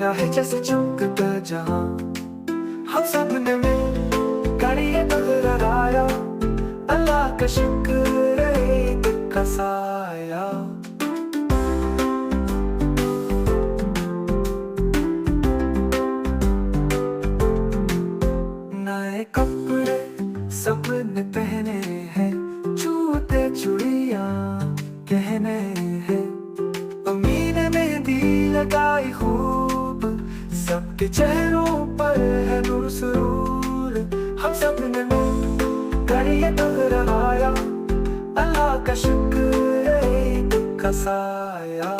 अंधेरा है जैसे चमकता जहां, हम सब ने मिलकर ये दोहराया, अल्लाह का शुक्र ईद का साया। नए कपड़े सबने पहने हैं, जूते चूड़ियां गहने हैं, अम्मी ने मेहंदी लगाई खूब, सबके चेहरों पर है नूर सुरूर। हम सब ने मिलकर ये दोहराया, अल्लाह का शुक्र ईद का साया।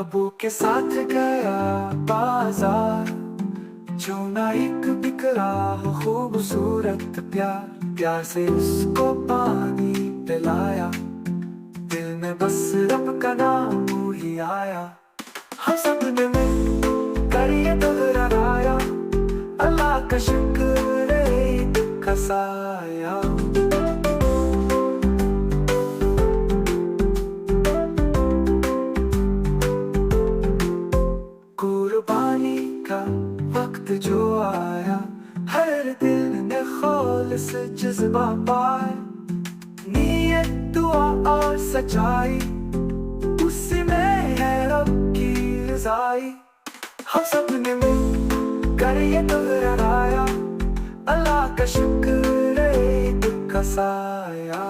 अबू के साथ गया बाजार, जो ना एक बिखरा हो खूबसूरत प्यार, प्यार से उसको पानी पिलाया, दिल में बस रब का नाम ही आया। हम सब ने मिलकर ये दोहराया, अल्लाह का शुक्र ईद का साया। कुर्बानी का वक्त जो आया, हर दिल ने खालिस जज्बा पाया, नीयत दुआ और सच्चाई, उसी में है रब की रज़ाई। हम सब ने मिलकर ये दोहराया, अल्लाह का शुक्र ईद का साया।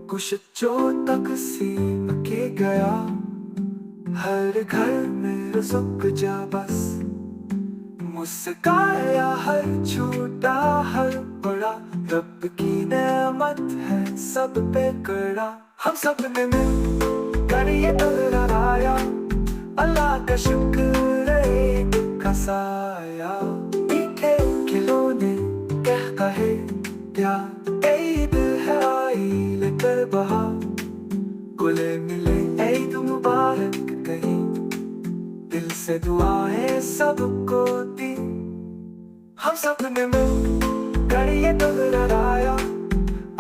कुछ जो तकसीम के गया, हर घर में रुज़्क़ जा बस, मुस्काया हर छोटा हर बड़ा, रब की नेमत है सब पे कड़ा। हम सब ने मिलकर ये दोहराया, अल्लाह का शुक्र ईद का साया। मीठे खिलौने कह कहे प्यार, ईद है आई लेकर बहार, गुले मिले ईद मुबारक कहीं, दिल से दुआएं सबको दी। हम सब ने मिलकर ये दोहराया,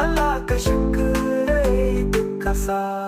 अल्लाह का शुक्र ईद का साया।